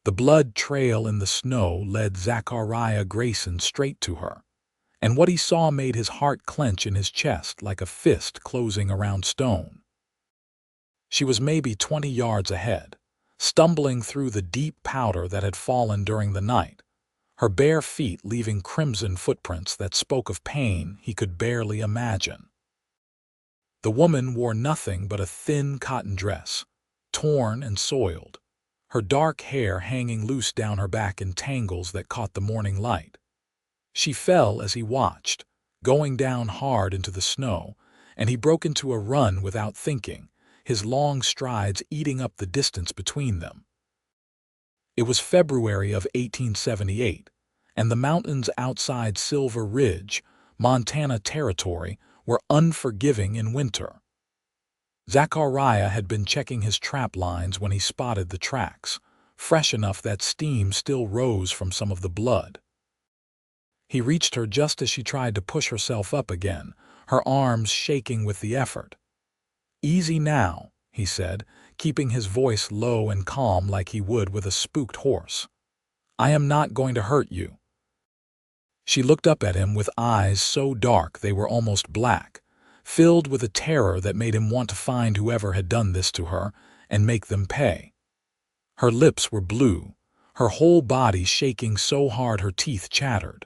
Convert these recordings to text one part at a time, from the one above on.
The blood trail in the snow led Zachariah Grayson straight to her, and what he saw made his heart clench in his chest like a fist closing around stone. She was maybe 20 yards ahead, stumbling through the deep powder that had fallen during the night, her bare feet leaving crimson footprints that spoke of pain he could barely imagine. The woman wore nothing but a thin cotton dress, torn and soiled, her dark hair hanging loose down her back in tangles that caught the morning light. She fell as he watched, going down hard into the snow, and he broke into a run without thinking, his long strides eating up the distance between them. It was February of 1878, and the mountains outside Silver Ridge, Montana Territory, were unforgiving in winter. Zachariah had been checking his trap lines when he spotted the tracks, fresh enough that steam still rose from some of the blood. He reached her just as she tried to push herself up again, her arms shaking with the effort. "Easy now," he said, keeping his voice low and calm like he would with a spooked horse. "I am not going to hurt you." She looked up at him with eyes so dark they were almost black, filled with a terror that made him want to find whoever had done this to her and make them pay. Her lips were blue, her whole body shaking so hard her teeth chattered.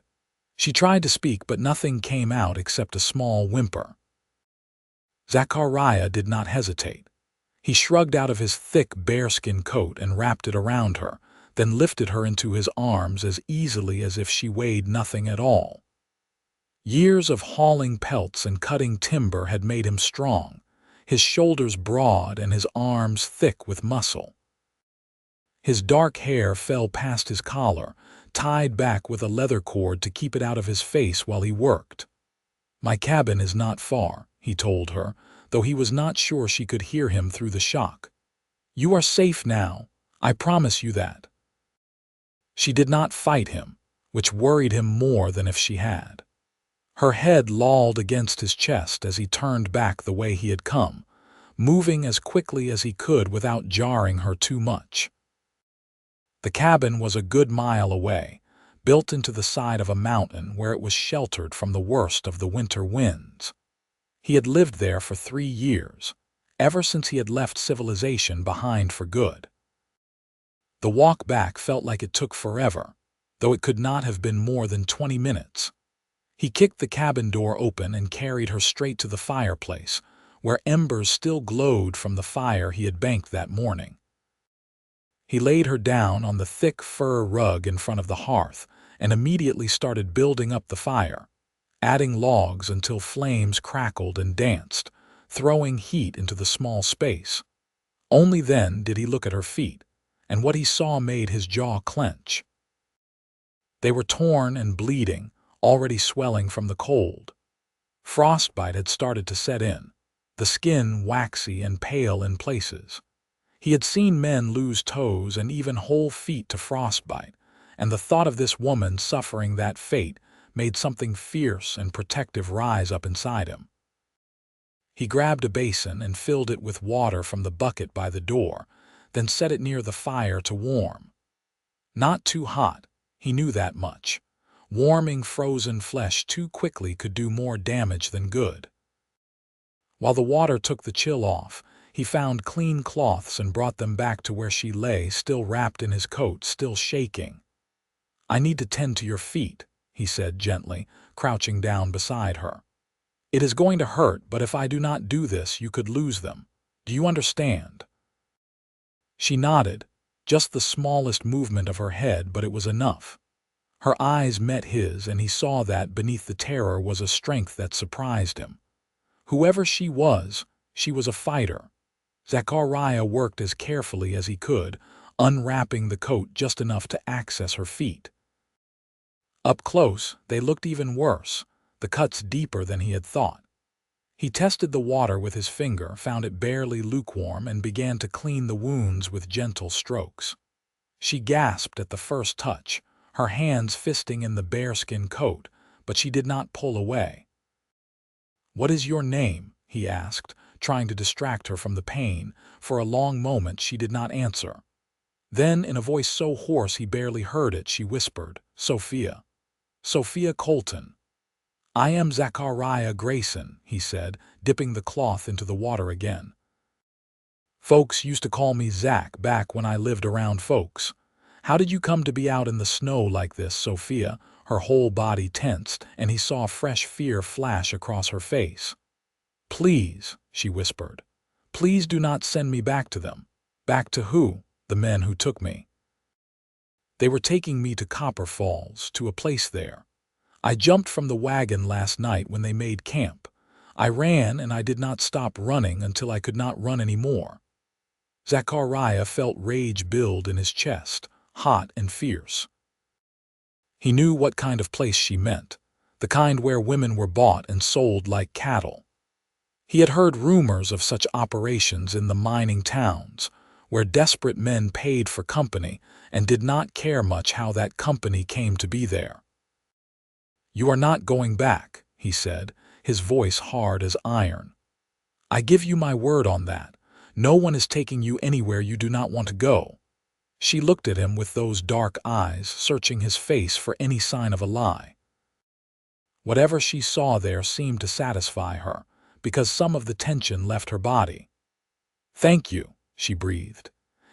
She tried to speak, but nothing came out except a small whimper. Zachariah did not hesitate. He shrugged out of his thick bearskin coat and wrapped it around her, then lifted her into his arms as easily as if she weighed nothing at all. Years of hauling pelts and cutting timber had made him strong, his shoulders broad and his arms thick with muscle. His dark hair fell past his collar, tied back with a leather cord to keep it out of his face while he worked. "My cabin is not far," he told her, though he was not sure she could hear him through the shock. "You are safe now, I promise you that." She did not fight him, which worried him more than if she had. Her head lolled against his chest as he turned back the way he had come, moving as quickly as he could without jarring her too much. The cabin was a good mile away, built into the side of a mountain where it was sheltered from the worst of the winter winds. He had lived there for 3 years, ever since he had left civilization behind for good. The walk back felt like it took forever, though it could not have been more than 20 minutes. He kicked the cabin door open and carried her straight to the fireplace, where embers still glowed from the fire he had banked that morning. He laid her down on the thick fur rug in front of the hearth and immediately started building up the fire, adding logs until flames crackled and danced, throwing heat into the small space. Only then did he look at her feet, and what he saw made his jaw clench. They were torn and bleeding, already swelling from the cold. Frostbite had started to set in, the skin waxy and pale in places. He had seen men lose toes and even whole feet to frostbite, and the thought of this woman suffering that fate made something fierce and protective rise up inside him. He grabbed a basin and filled it with water from the bucket by the door, then set it near the fire to warm. Not too hot, he knew that much. Warming frozen flesh too quickly could do more damage than good. While the water took the chill off, he found clean cloths and brought them back to where she lay, still wrapped in his coat, still shaking. "I need to tend to your feet," he said gently, crouching down beside her. "It is going to hurt, but if I do not do this, you could lose them. Do you understand?" She nodded, just the smallest movement of her head, but it was enough. Her eyes met his, and he saw that beneath the terror was a strength that surprised him. Whoever she was a fighter. Zachariah worked as carefully as he could, unwrapping the coat just enough to access her feet. Up close, they looked even worse, the cuts deeper than he had thought. He tested the water with his finger, found it barely lukewarm, and began to clean the wounds with gentle strokes. She gasped at the first touch, her hands fisting in the bearskin coat, but she did not pull away. "What is your name?" he asked, trying to distract her from the pain. For a long moment she did not answer. Then, in a voice so hoarse he barely heard it, she whispered, "Sophia. Sophia Colton." "I am Zachariah Grayson," he said, dipping the cloth into the water again. "Folks used to call me Zach back when I lived around folks. How did you come to be out in the snow like this, Sophia?" Her whole body tensed, and he saw fresh fear flash across her face. "Please," she whispered. "Please do not send me back to them." "Back to who?" "The men who took me. They were taking me to Copper Falls, to a place there. I jumped from the wagon last night when they made camp. I ran, and I did not stop running until I could not run any more." Zachariah felt rage build in his chest, hot and fierce. He knew what kind of place she meant, the kind where women were bought and sold like cattle. He had heard rumors of such operations in the mining towns, where desperate men paid for company and did not care much how that company came to be there. "You are not going back," he said, his voice hard as iron. "I give you my word on that. No one is taking you anywhere you do not want to go." She looked at him with those dark eyes, searching his face for any sign of a lie. Whatever she saw there seemed to satisfy her, because some of the tension left her body. "Thank you," she breathed.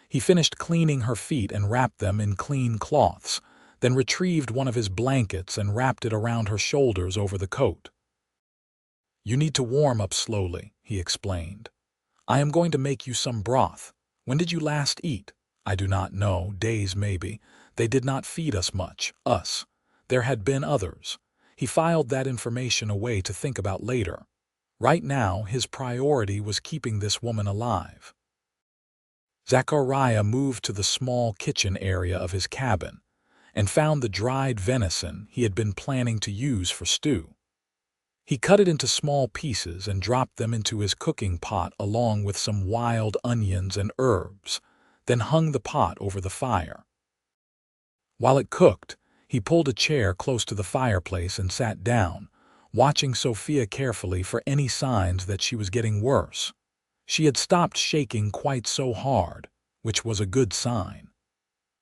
He finished cleaning her feet and wrapped them in clean cloths, then retrieved one of his blankets and wrapped it around her shoulders over the coat. "You need to warm up slowly," he explained. "I am going to make you some broth. When did you last eat?" "I do not know, days maybe. They did not feed us much, us. There had been others." He filed that information away to think about later. Right now, his priority was keeping this woman alive. Zachariah moved to the small kitchen area of his cabin and found the dried venison he had been planning to use for stew. He cut it into small pieces and dropped them into his cooking pot along with some wild onions and herbs, then hung the pot over the fire. While it cooked, he pulled a chair close to the fireplace and sat down, watching Sophia carefully for any signs that she was getting worse. She had stopped shaking quite so hard, which was a good sign.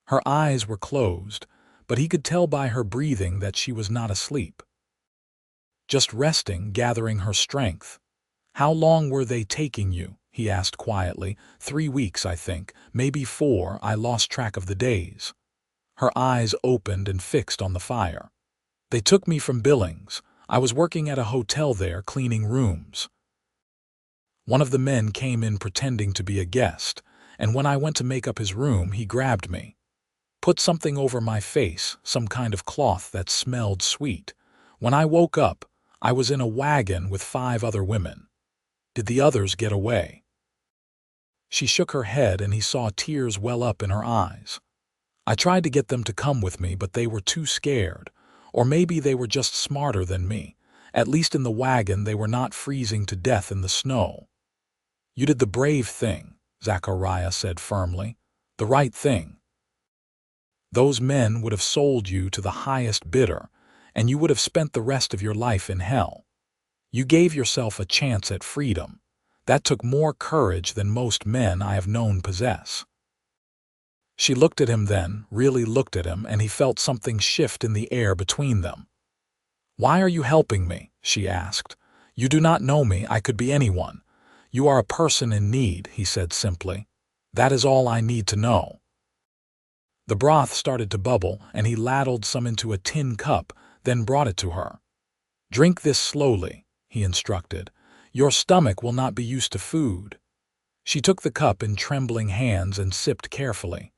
Her eyes were closed, but he could tell by her breathing that she was not asleep. Just resting, gathering her strength. "How long were they taking you?" he asked quietly. "3 weeks, I think, maybe 4, I lost track of the days." Her eyes opened and fixed on the fire. "They took me from Billings. I was working at a hotel there, cleaning rooms. One of the men came in pretending to be a guest, and when I went to make up his room, he grabbed me. Put something over my face, some kind of cloth that smelled sweet. When I woke up, I was in a wagon with 5 other women. Did the others get away?" She shook her head and he saw tears well up in her eyes. "I tried to get them to come with me, but they were too scared. Or maybe they were just smarter than me. At least in the wagon they were not freezing to death in the snow." "You did the brave thing," Zachariah said firmly. "The right thing. Those men would have sold you to the highest bidder, and you would have spent the rest of your life in hell. You gave yourself a chance at freedom. That took more courage than most men I have known possess." She looked at him then, really looked at him, and he felt something shift in the air between them. "Why are you helping me?" she asked. "You do not know me. I could be anyone. You are a person in need," he said simply. "That is all I need to know." The broth started to bubble, and he ladled some into a tin cup, then brought it to her. "Drink this slowly," he instructed. "Your stomach will not be used to food." She took the cup in trembling hands and sipped carefully.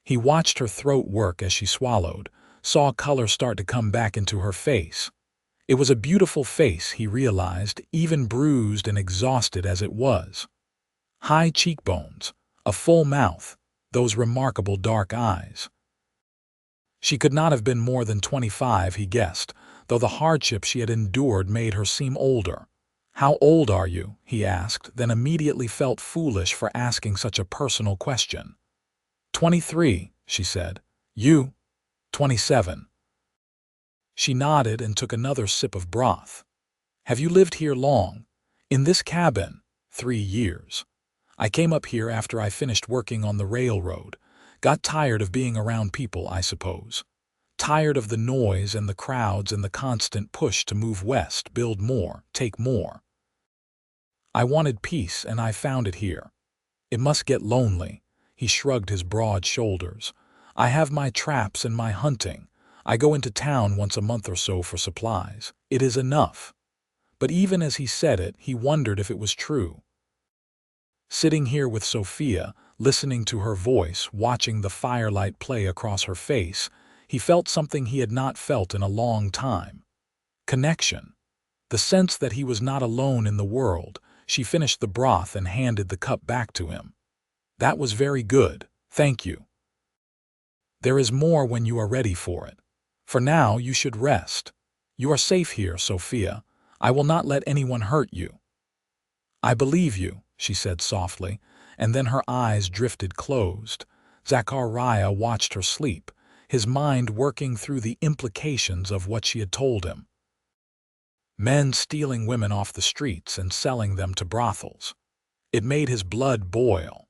He watched her throat work as she swallowed, saw color start to come back into her face. It was a beautiful face, he realized, even bruised and exhausted as it was. High cheekbones, a full mouth, those remarkable dark eyes. She could not have been more than 25, he guessed, though the hardship she had endured made her seem older. "How old are you?" he asked, then immediately felt foolish for asking such a personal question. 23, she said. "You?" 27. She nodded and took another sip of broth. "Have you lived here long?" "In this cabin?" 3 years. I came up here after I finished working on the railroad. Got tired of being around people, I suppose. Tired of the noise and the crowds and the constant push to move west, build more, take more. I wanted peace, and I found it here. It must get lonely. He shrugged his broad shoulders. I have my traps and my hunting. I go into town once a month or so for supplies. It is enough. But even as he said it, he wondered if it was true. Sitting here with Sophia, listening to her voice, watching the firelight play across her face, he felt something he had not felt in a long time. Connection. The sense that he was not alone in the world. She finished the broth and handed the cup back to him. That was very good, thank you. There is more when you are ready for it. For now, you should rest. You are safe here, Sophia. I will not let anyone hurt you. I believe you, she said softly, and then her eyes drifted closed. Zachariah watched her sleep, his mind working through the implications of what she had told him. Men stealing women off the streets and selling them to brothels. It made his blood boil.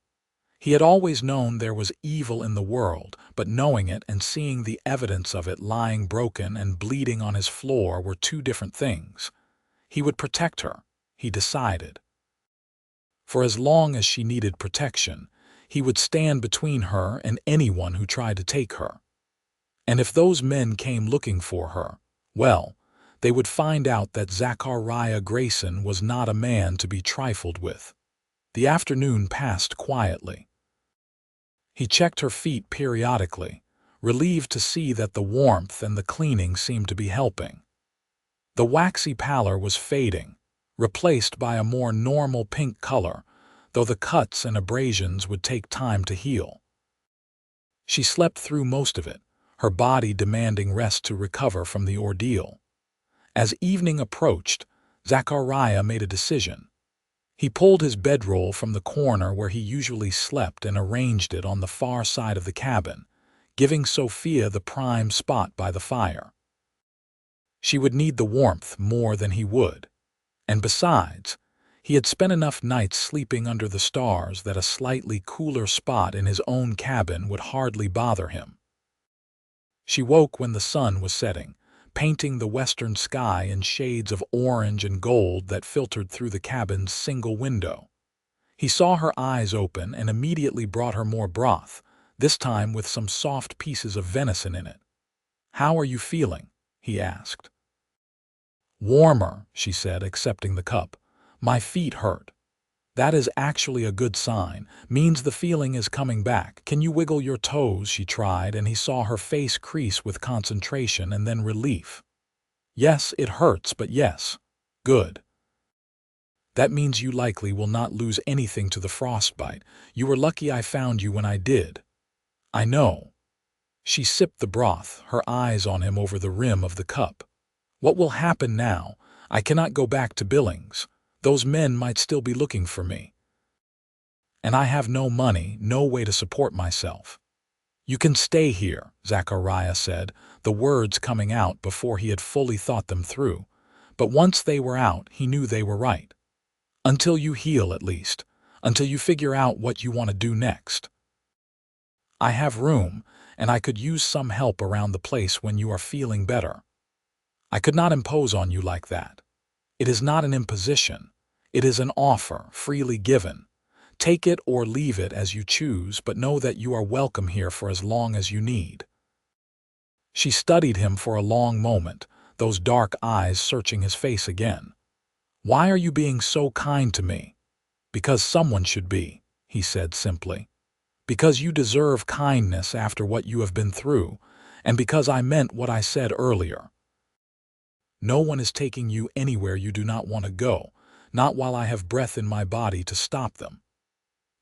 He had always known there was evil in the world, but knowing it and seeing the evidence of it lying broken and bleeding on his floor were two different things. He would protect her, he decided. For as long as she needed protection, he would stand between her and anyone who tried to take her. And if those men came looking for her, well, they would find out that Zachariah Grayson was not a man to be trifled with. The afternoon passed quietly. He checked her feet periodically, relieved to see that the warmth and the cleaning seemed to be helping. The waxy pallor was fading, replaced by a more normal pink color, though the cuts and abrasions would take time to heal. She slept through most of it, her body demanding rest to recover from the ordeal. As evening approached, Zachariah made a decision. He pulled his bedroll from the corner where he usually slept and arranged it on the far side of the cabin, giving Sophia the prime spot by the fire. She would need the warmth more than he would. And besides, he had spent enough nights sleeping under the stars that a slightly cooler spot in his own cabin would hardly bother him. She woke when the sun was setting, painting the western sky in shades of orange and gold that filtered through the cabin's single window. He saw her eyes open and immediately brought her more broth, this time with some soft pieces of venison in it. "How are you feeling?" he asked. "Warmer," she said, accepting the cup. "My feet hurt." "That is actually a good sign, means the feeling is coming back. Can you wiggle your toes?" she tried, and he saw her face crease with concentration and then relief. "Yes, it hurts, but yes. Good. That means you likely will not lose anything to the frostbite. You were lucky I found you when I did." "I know." She sipped the broth, her eyes on him over the rim of the cup. "What will happen now? I cannot go back to Billings. Those men might still be looking for me. And I have no money, no way to support myself." "You can stay here," Zachariah said, the words coming out before he had fully thought them through. But once they were out, he knew they were right. "Until you heal, at least. Until you figure out what you want to do next. I have room, and I could use some help around the place when you are feeling better. I could not impose on you like that. It is not an imposition. It is an offer, freely given. Take it or leave it as you choose, but know that you are welcome here for as long as you need." She studied him for a long moment, those dark eyes searching his face again. "Why are you being so kind to me?" "Because someone should be," he said simply. "Because you deserve kindness after what you have been through, and because I meant what I said earlier. No one is taking you anywhere you do not want to go, not while I have breath in my body to stop them."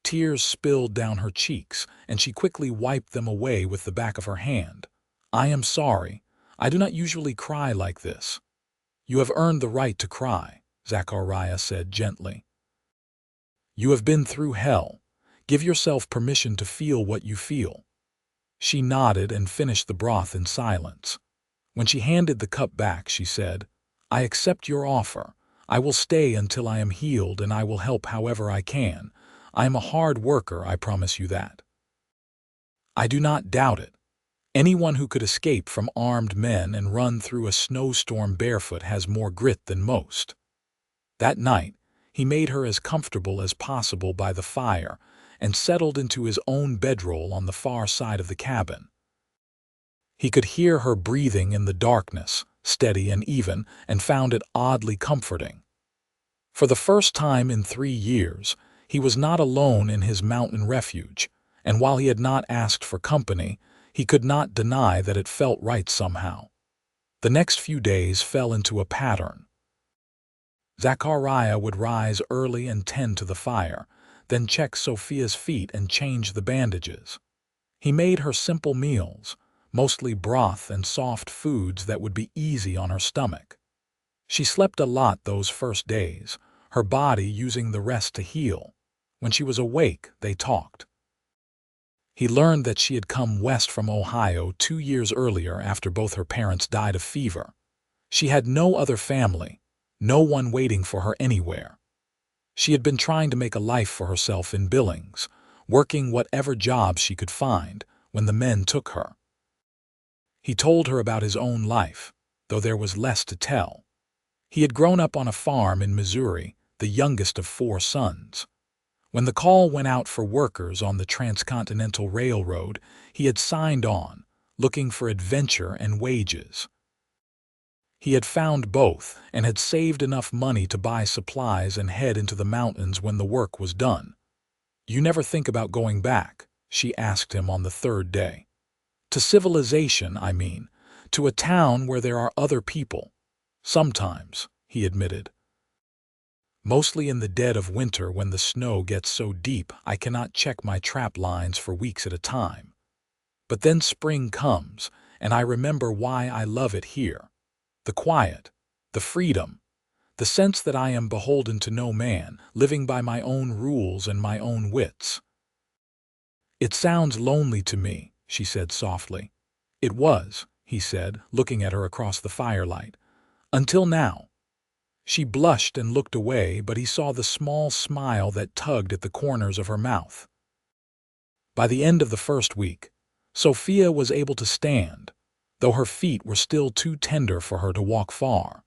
Tears spilled down her cheeks, and she quickly wiped them away with the back of her hand. "I am sorry. I do not usually cry like this." "You have earned the right to cry," Zachariah said gently. "You have been through hell. Give yourself permission to feel what you feel." She nodded and finished the broth in silence. When she handed the cup back, she said, "I accept your offer. I will stay until I am healed, and I will help however I can. I am a hard worker, I promise you that." "I do not doubt it. Anyone who could escape from armed men and run through a snowstorm barefoot has more grit than most." That night, he made her as comfortable as possible by the fire and settled into his own bedroll on the far side of the cabin. He could hear her breathing in the darkness, steady and even, and found it oddly comforting. For the first time in 3 years, he was not alone in his mountain refuge, and while he had not asked for company, he could not deny that it felt right somehow. The next few days fell into a pattern. Zachariah would rise early and tend to the fire, then check Sophia's feet and change the bandages. He made her simple meals, mostly broth and soft foods that would be easy on her stomach. She slept a lot those first days, her body using the rest to heal. When she was awake, they talked. He learned that she had come west from Ohio 2 years earlier after both her parents died of fever. She had no other family, no one waiting for her anywhere. She had been trying to make a life for herself in Billings, working whatever job she could find when the men took her. He told her about his own life, though there was less to tell. He had grown up on a farm in Missouri, the youngest of 4 sons. When the call went out for workers on the Transcontinental Railroad, he had signed on, looking for adventure and wages. He had found both and had saved enough money to buy supplies and head into the mountains when the work was done. "You never think about going back?" she asked him on the 3rd day. "To civilization, I mean, to a town where there are other people." "Sometimes," he admitted. "Mostly in the dead of winter when the snow gets so deep I cannot check my trap lines for weeks at a time. But then spring comes, and I remember why I love it here. The quiet, the freedom, the sense that I am beholden to no man, living by my own rules and my own wits." "It sounds lonely to me," she said softly. "It was," he said, looking at her across the firelight. "Until now." She blushed and looked away, but he saw the small smile that tugged at the corners of her mouth. By the end of the first week, Sophia was able to stand, though her feet were still too tender for her to walk far.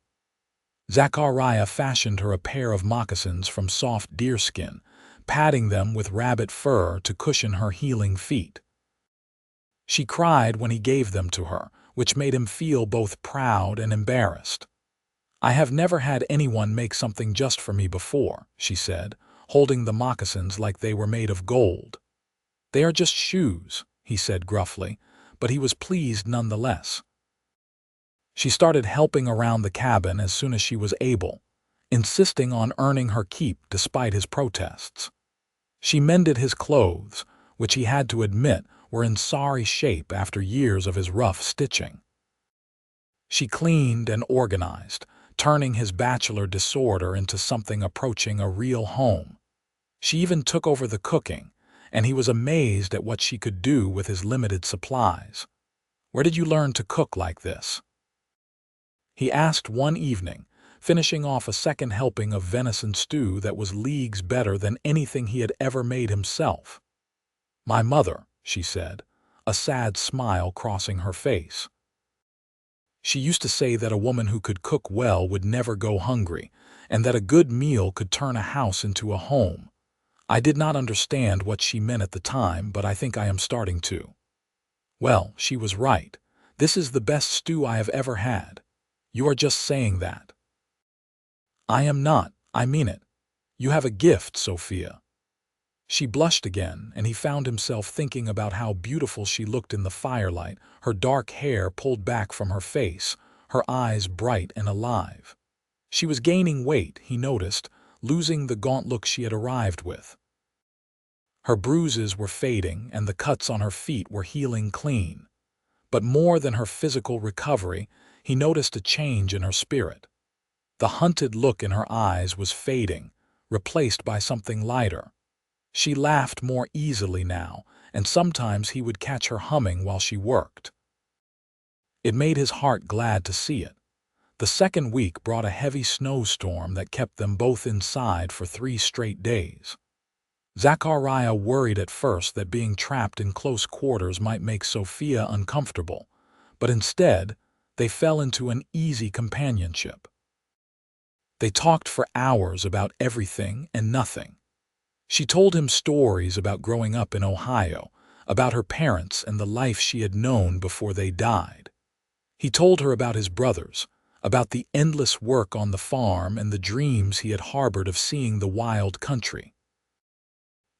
Zachariah fashioned her a pair of moccasins from soft deerskin, padding them with rabbit fur to cushion her healing feet. She cried when he gave them to her, which made him feel both proud and embarrassed. "I have never had anyone make something just for me before," she said, holding the moccasins like they were made of gold. "They are just shoes," he said gruffly, but he was pleased nonetheless. She started helping around the cabin as soon as she was able, insisting on earning her keep despite his protests. She mended his clothes, which he had to admit were in sorry shape after years of his rough stitching. She cleaned and organized, turning his bachelor disorder into something approaching a real home. She even took over the cooking, and he was amazed at what she could do with his limited supplies. "Where did you learn to cook like this?" he asked one evening, finishing off a second helping of venison stew that was leagues better than anything he had ever made himself. "My mother," she said, a sad smile crossing her face. "She used to say that a woman who could cook well would never go hungry, and that a good meal could turn a house into a home. I did not understand what she meant at the time, but I think I am starting to." Well, she was right. This is the best stew I have ever had. You are just saying that. I am not, I mean it. You have a gift, Sophia. She blushed again, and he found himself thinking about how beautiful she looked in the firelight, her dark hair pulled back from her face, her eyes bright and alive. She was gaining weight, he noticed, losing the gaunt look she had arrived with. Her bruises were fading, and the cuts on her feet were healing clean. But more than her physical recovery, he noticed a change in her spirit. The hunted look in her eyes was fading, replaced by something lighter. She laughed more easily now, and sometimes he would catch her humming while she worked. It made his heart glad to see it. The second week brought a heavy snowstorm that kept them both inside for 3 straight days. Zachariah worried at first that being trapped in close quarters might make Sophia uncomfortable, but instead, they fell into an easy companionship. They talked for hours about everything and nothing. She told him stories about growing up in Ohio, about her parents and the life she had known before they died. He told her about his brothers, about the endless work on the farm and the dreams he had harbored of seeing the wild country.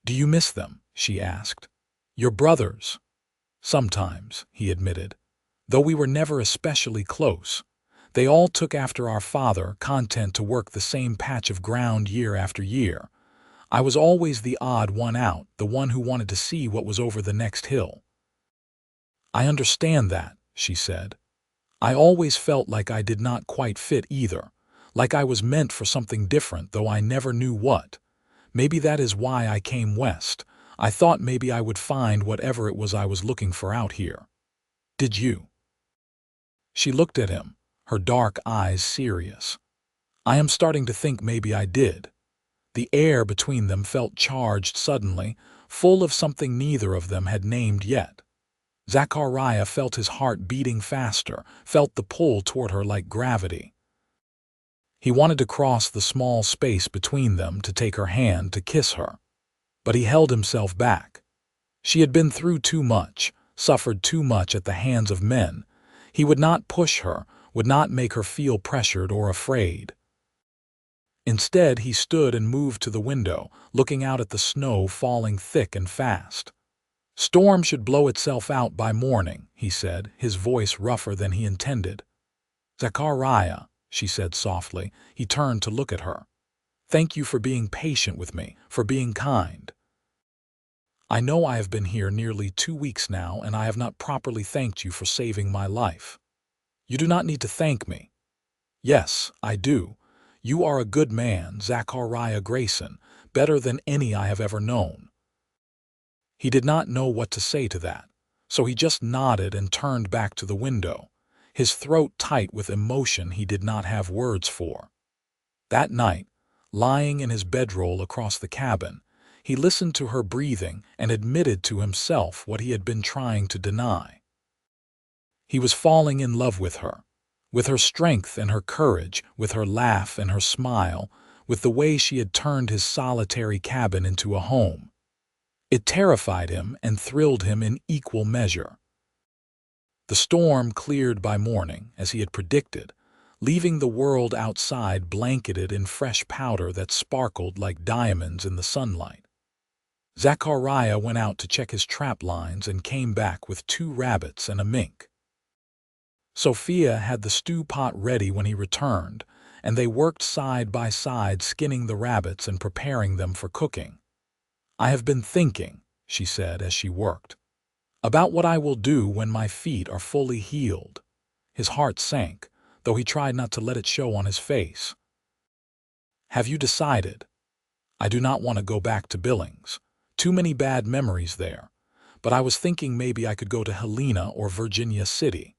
"Do you miss them?" she asked. "Your brothers?" "Sometimes," he admitted, "though we were never especially close. They all took after our father, content to work the same patch of ground year after year. I was always the odd one out, the one who wanted to see what was over the next hill." "I understand that," she said. "I always felt like I did not quite fit either, like I was meant for something different, though I never knew what. Maybe that is why I came west. I thought maybe I would find whatever it was I was looking for out here. Did you?" She looked at him, her dark eyes serious. "I am starting to think maybe I did." The air between them felt charged suddenly, full of something neither of them had named yet. Zachariah felt his heart beating faster, felt the pull toward her like gravity. He wanted to cross the small space between them, to take her hand, to kiss her. But he held himself back. She had been through too much, suffered too much at the hands of men. He would not push her, would not make her feel pressured or afraid. Instead, he stood and moved to the window, looking out at the snow falling thick and fast. "Storm should blow itself out by morning," he said, his voice rougher than he intended. "Zachariah," she said softly. He turned to look at her. "Thank you for being patient with me, for being kind. I know I have been here nearly 2 weeks now, and I have not properly thanked you for saving my life." "You do not need to thank me." "Yes, I do. You are a good man, Zachariah Grayson, better than any I have ever known." He did not know what to say to that, so he just nodded and turned back to the window, his throat tight with emotion he did not have words for. That night, lying in his bedroll across the cabin, he listened to her breathing and admitted to himself what he had been trying to deny. He was falling in love with her strength and her courage, with her laugh and her smile, with the way she had turned his solitary cabin into a home. It terrified him and thrilled him in equal measure. The storm cleared by morning, as he had predicted, leaving the world outside blanketed in fresh powder that sparkled like diamonds in the sunlight. Zachariah went out to check his trap lines and came back with 2 rabbits and a mink. Sophia had the stew pot ready when he returned, and they worked side by side skinning the rabbits and preparing them for cooking. "I have been thinking," she said as she worked, "about what I will do when my feet are fully healed." His heart sank, though he tried not to let it show on his face. "Have you decided?" "I do not want to go back to Billings. Too many bad memories there. But I was thinking maybe I could go to Helena or Virginia City.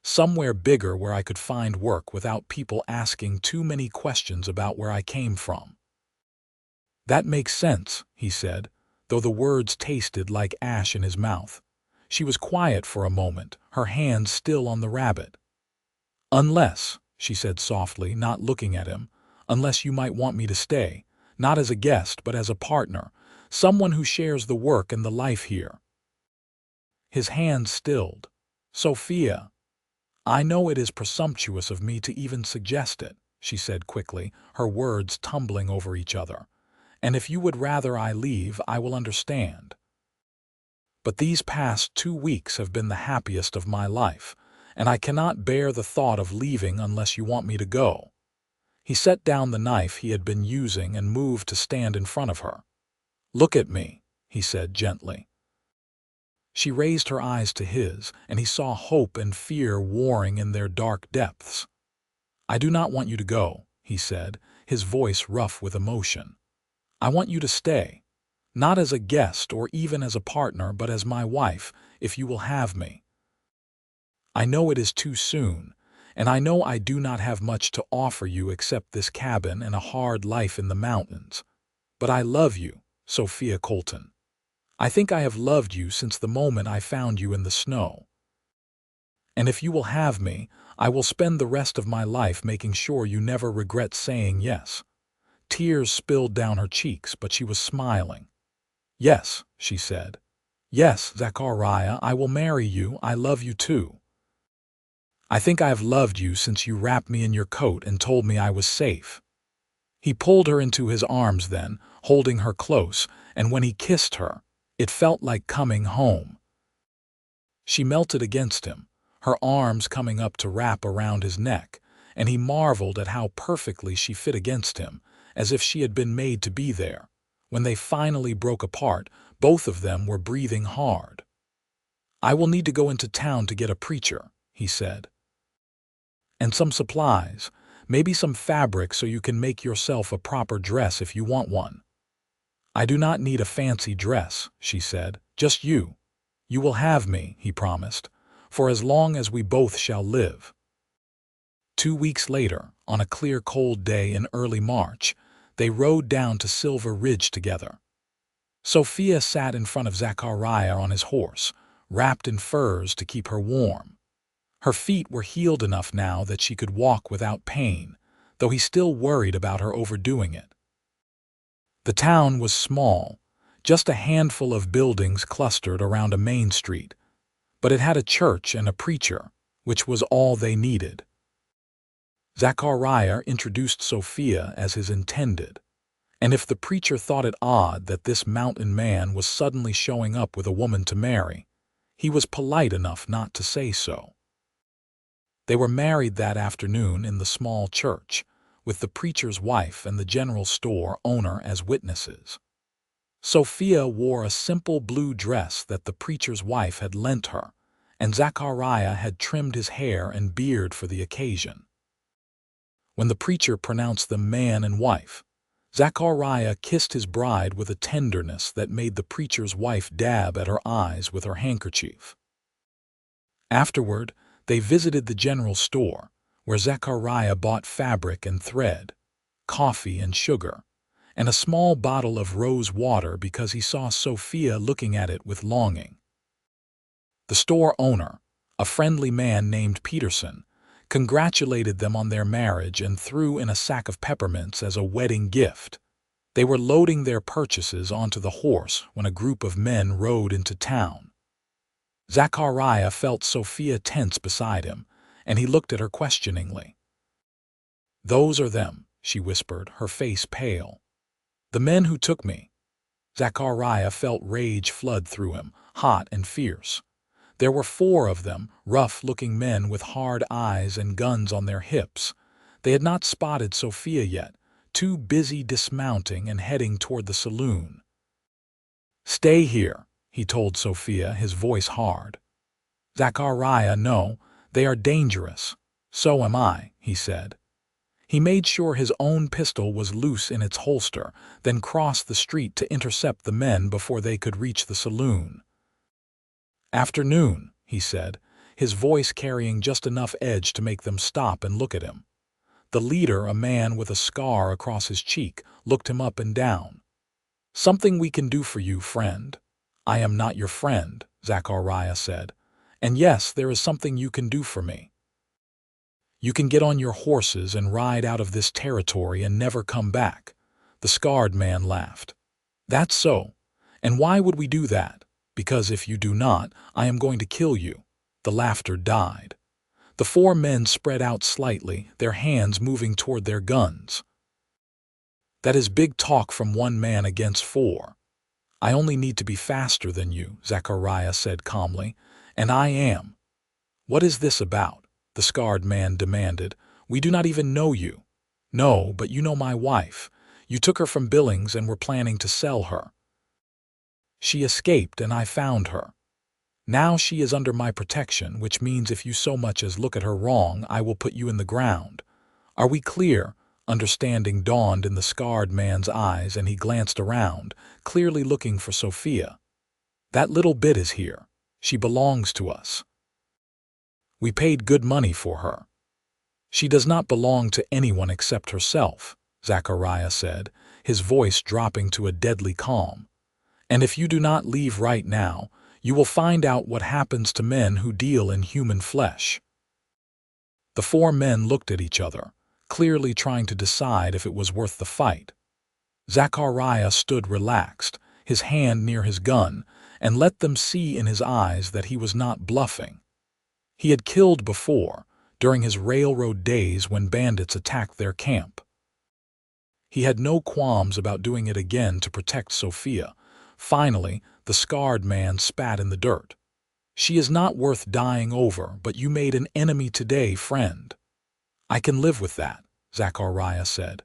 Somewhere bigger where I could find work without people asking too many questions about where I came from." "That makes sense," he said, though the words tasted like ash in his mouth. She was quiet for a moment, her hand still on the rabbit. "Unless," she said softly, not looking at him, "unless you might want me to stay, not as a guest but as a partner, someone who shares the work and the life here." His hand stilled. "Sophia, I know it is presumptuous of me to even suggest it," she said quickly, her words tumbling over each other. "And if you would rather I leave, I will understand. But these past 2 weeks have been the happiest of my life, and I cannot bear the thought of leaving unless you want me to go." He set down the knife he had been using and moved to stand in front of her. "Look at me," he said gently. She raised her eyes to his, and he saw hope and fear warring in their dark depths. "I do not want you to go," he said, his voice rough with emotion. "I want you to stay, not as a guest or even as a partner, but as my wife, if you will have me. I know it is too soon, and I know I do not have much to offer you except this cabin and a hard life in the mountains. But I love you, Sophia Colton. I think I have loved you since the moment I found you in the snow. And if you will have me, I will spend the rest of my life making sure you never regret saying yes. Tears spilled down her cheeks, but she was smiling. Yes, she said. Yes, Zachariah, I will marry you. I love you too. I think I have loved you since you wrapped me in your coat and told me I was safe. He pulled her into his arms then, holding her close, and when he kissed her, it felt like coming home. She melted against him, her arms coming up to wrap around his neck, and he marveled at how perfectly she fit against him, as if she had been made to be there. When they finally broke apart, both of them were breathing hard. I will need to go into town to get a preacher, he said. And some supplies, maybe some fabric so you can make yourself a proper dress if you want one. I do not need a fancy dress, she said, just you. You will have me, he promised, for as long as we both shall live. 2 weeks later, on a clear cold day in early March, they rode down to Silver Ridge together. Sophia sat in front of Zachariah on his horse, wrapped in furs to keep her warm. Her feet were healed enough now that she could walk without pain, though he still worried about her overdoing it. The town was small, just a handful of buildings clustered around a main street, but it had a church and a preacher, which was all they needed. Zachariah introduced Sophia as his intended, and if the preacher thought it odd that this mountain man was suddenly showing up with a woman to marry, he was polite enough not to say so. They were married that afternoon in the small church, with the preacher's wife and the general store owner as witnesses. Sophia wore a simple blue dress that the preacher's wife had lent her, and Zachariah had trimmed his hair and beard for the occasion. When the preacher pronounced them man and wife, Zachariah kissed his bride with a tenderness that made the preacher's wife dab at her eyes with her handkerchief. Afterward, they visited the general store, where Zachariah bought fabric and thread, coffee and sugar, and a small bottle of rose water because he saw Sophia looking at it with longing. The store owner, a friendly man named Peterson, congratulated them on their marriage and threw in a sack of peppermints as a wedding gift. They were loading their purchases onto the horse when a group of men rode into town. Zachariah felt Sophia tense beside him, and he looked at her questioningly. "Those are them," she whispered, her face pale. "The men who took me." Zachariah felt rage flood through him, hot and fierce. There were 4 of them, rough-looking men with hard eyes and guns on their hips. They had not spotted Sophia yet, too busy dismounting and heading toward the saloon. "Stay here," he told Sophia, his voice hard. "Zachariah, no, they are dangerous." "So am I," he said. He made sure his own pistol was loose in its holster, then crossed the street to intercept the men before they could reach the saloon. "Afternoon," he said, his voice carrying just enough edge to make them stop and look at him. The leader, a man with a scar across his cheek, looked him up and down. "Something we can do for you, friend." "I am not your friend," Zachariah said. "And yes, there is something you can do for me. You can get on your horses and ride out of this territory and never come back." The scarred man laughed. "That's so. And why would we do that? Because if you do not, I am going to kill you." The laughter died. The 4 men spread out slightly, their hands moving toward their guns. "That is big talk from one man against 4. I only need to be faster than you," Zachariah said calmly, "and I am." "What is this about?" the scarred man demanded. "We do not even know you." "No, but you know my wife. You took her from Billings and were planning to sell her. She escaped and I found her. Now she is under my protection, which means if you so much as look at her wrong, I will put you in the ground. Are we clear?" Understanding dawned in the scarred man's eyes, and he glanced around, clearly looking for Sophia. "That little bit is here. She belongs to us. We paid good money for her." "She does not belong to anyone except herself," Zachariah said, his voice dropping to a deadly calm. "And if you do not leave right now, you will find out what happens to men who deal in human flesh." The four men looked at each other, clearly trying to decide if it was worth the fight. Zachariah stood relaxed, his hand near his gun, and let them see in his eyes that he was not bluffing. He had killed before, during his railroad days when bandits attacked their camp. He had no qualms about doing it again to protect Sophia. Finally, the scarred man spat in the dirt. "She is not worth dying over, but you made an enemy today, friend." "I can live with that," Zachariah said.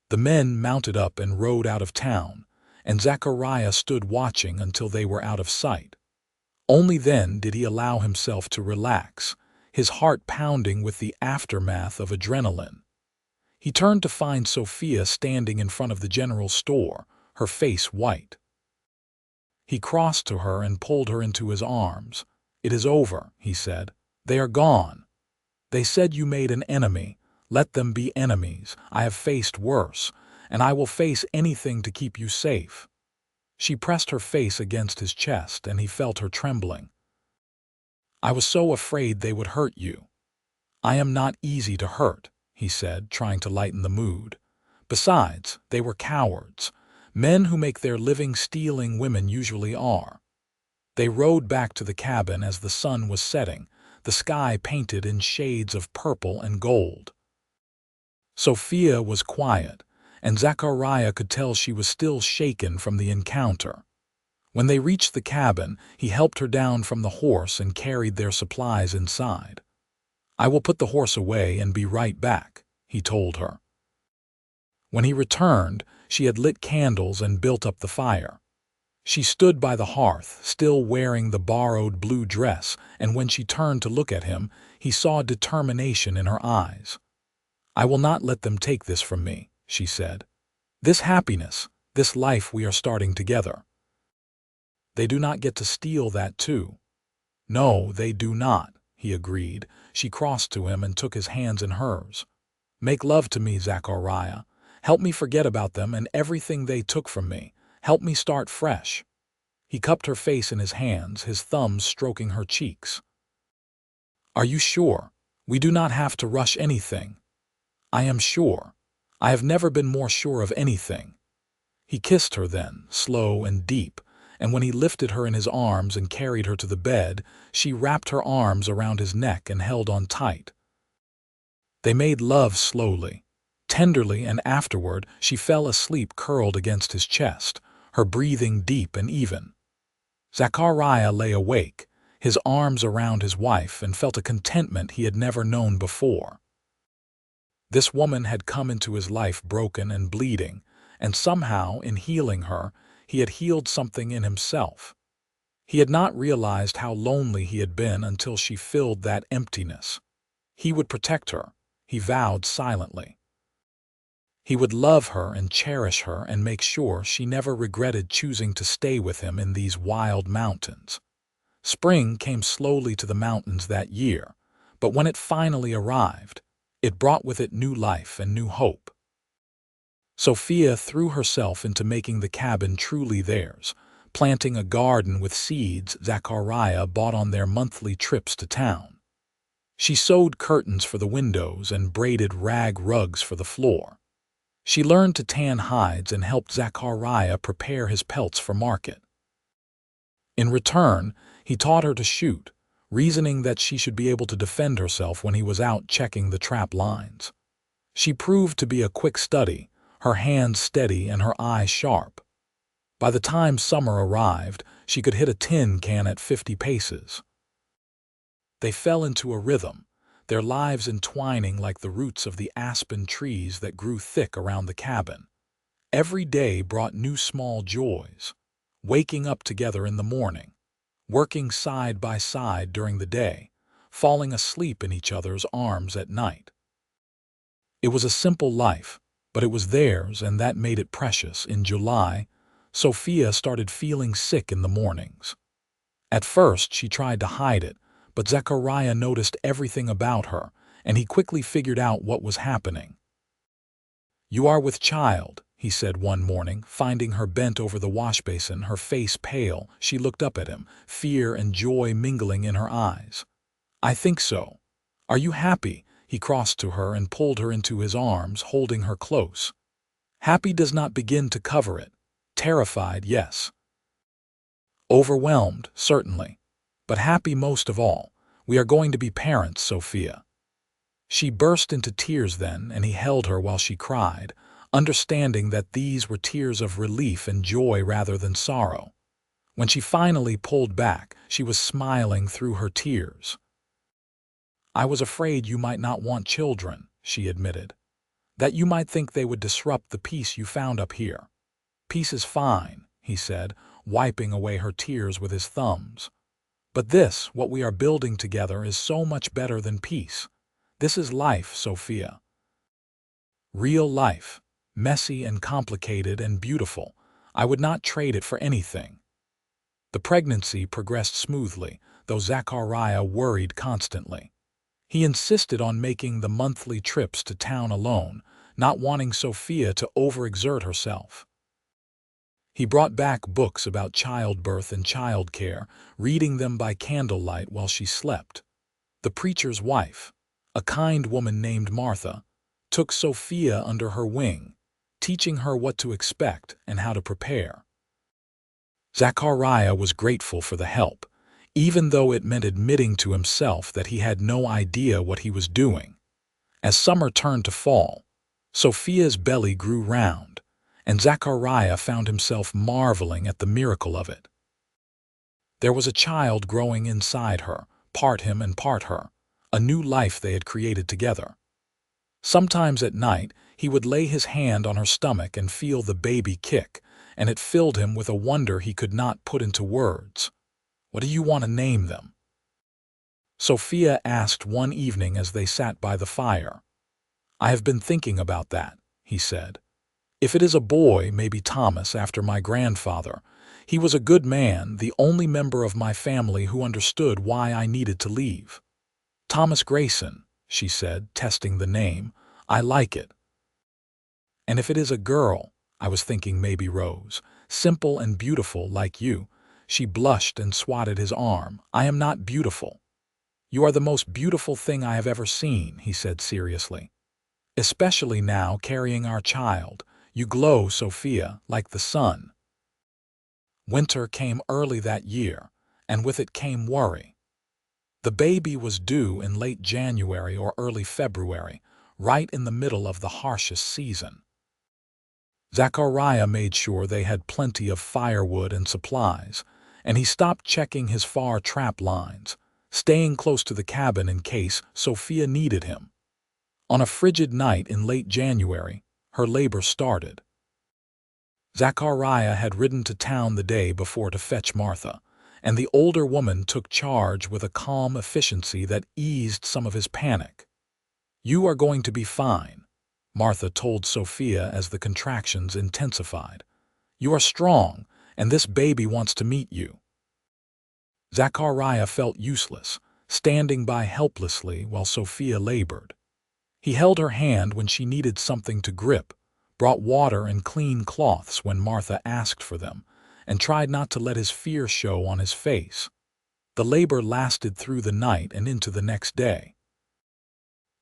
The men mounted up and rode out of town, and Zachariah stood watching until they were out of sight. Only then did he allow himself to relax, his heart pounding with the aftermath of adrenaline. He turned to find Sophia standing in front of the general store, her face white. He crossed to her and pulled her into his arms. "It is over," he said. "They are gone. They said you made an enemy. Let them be enemies. I have faced worse, and I will face anything to keep you safe." She pressed her face against his chest, and he felt her trembling. "I was so afraid they would hurt you." "I am not easy to hurt," he said, trying to lighten the mood. "Besides, they were cowards. Men who make their living stealing women usually are." They rode back to the cabin as the sun was setting, the sky painted in shades of purple and gold. Sophia was quiet, and Zachariah could tell she was still shaken from the encounter. When they reached the cabin, he helped her down from the horse and carried their supplies inside. "I will put the horse away and be right back," he told her. When he returned, she had lit candles and built up the fire. She stood by the hearth, still wearing the borrowed blue dress, and when she turned to look at him, he saw determination in her eyes. "I will not let them take this from me," she said. "This happiness, this life we are starting together. They do not get to steal that too." "No, they do not," he agreed. She crossed to him and took his hands in hers. "Make love to me, Zachariah. Help me forget about them and everything they took from me. Help me start fresh." He cupped her face in his hands, his thumbs stroking her cheeks. "Are you sure? We do not have to rush anything." "I am sure. I have never been more sure of anything." He kissed her then, slow and deep, and when he lifted her in his arms and carried her to the bed, she wrapped her arms around his neck and held on tight. They made love slowly, tenderly, and afterward she fell asleep curled against his chest, her breathing deep and even. Zachariah lay awake, his arms around his wife, and felt a contentment he had never known before. This woman had come into his life broken and bleeding, and somehow, in healing her, he had healed something in himself. He had not realized how lonely he had been until she filled that emptiness. He would protect her, he vowed silently. He would love her and cherish her and make sure she never regretted choosing to stay with him in these wild mountains. Spring came slowly to the mountains that year, but when it finally arrived, it brought with it new life and new hope. Sophia threw herself into making the cabin truly theirs, planting a garden with seeds Zachariah bought on their monthly trips to town. She sewed curtains for the windows and braided rag rugs for the floor. She learned to tan hides and helped Zachariah prepare his pelts for market. In return, he taught her to shoot, reasoning that she should be able to defend herself when he was out checking the trap lines. She proved to be a quick study, her hands steady and her eyes sharp. By the time summer arrived, she could hit a tin can at 50 paces. They fell into a rhythm, their lives entwining like the roots of the aspen trees that grew thick around the cabin. Every day brought new small joys. Waking up together in the morning, working side by side during the day, falling asleep in each other's arms at night. It was a simple life, but it was theirs, and that made it precious. In July, Sophia started feeling sick in the mornings. At first, she tried to hide it, but Zachariah noticed everything about her, and he quickly figured out what was happening. "You are with child," he said one morning, finding her bent over the wash basin, her face pale. She looked up at him, fear and joy mingling in her eyes. "I think so. Are you happy?" He crossed to her and pulled her into his arms, holding her close. Happy does not begin to cover it. Terrified, yes. Overwhelmed, certainly. But happy most of all. We are going to be parents, Sophia. She burst into tears then, and he held her while she cried, understanding that these were tears of relief and joy rather than sorrow. When she finally pulled back, she was smiling through her tears. "I was afraid you might not want children," she admitted. "That you might think they would disrupt the peace you found up here." "Peace is fine," he said, wiping away her tears with his thumbs. "But this, what we are building together, is so much better than peace. This is life, Sophia. Real life. Messy and complicated and beautiful. I would not trade it for anything." The pregnancy progressed smoothly, though Zachariah worried constantly. He insisted on making the monthly trips to town alone, not wanting Sophia to overexert herself. He brought back books about childbirth and childcare, reading them by candlelight while she slept. The preacher's wife, a kind woman named Martha, took Sophia under her wing, teaching her what to expect and how to prepare. Zachariah was grateful for the help, even though it meant admitting to himself that he had no idea what he was doing. As summer turned to fall, Sophia's belly grew round, and Zachariah found himself marveling at the miracle of it. There was a child growing inside her, part him and part her, a new life they had created together. Sometimes at night, he would lay his hand on her stomach and feel the baby kick, and it filled him with a wonder he could not put into words. "What do you want to name them?" Sophia asked one evening as they sat by the fire. "I have been thinking about that," he said. "If it is a boy, maybe Thomas, after my grandfather. He was a good man, the only member of my family who understood why I needed to leave." "Thomas Grayson," she said, testing the name. "I like it." "And if it is a girl, I was thinking maybe Rose, simple and beautiful like you." She blushed and swatted his arm. "I am not beautiful." "You are the most beautiful thing I have ever seen," he said seriously. "Especially now carrying our child. You glow, Sophia, like the sun." Winter came early that year, and with it came worry. The baby was due in late January or early February, right in the middle of the harshest season. Zachariah made sure they had plenty of firewood and supplies, and he stopped checking his far trap lines, staying close to the cabin in case Sophia needed him. On a frigid night in late January, her labor started. Zachariah had ridden to town the day before to fetch Martha, and the older woman took charge with a calm efficiency that eased some of his panic. "You are going to be fine," Martha told Sophia as the contractions intensified. "You are strong, and this baby wants to meet you." Zachariah felt useless, standing by helplessly while Sophia labored. He held her hand when she needed something to grip, brought water and clean cloths when Martha asked for them, and tried not to let his fear show on his face. The labor lasted through the night and into the next day.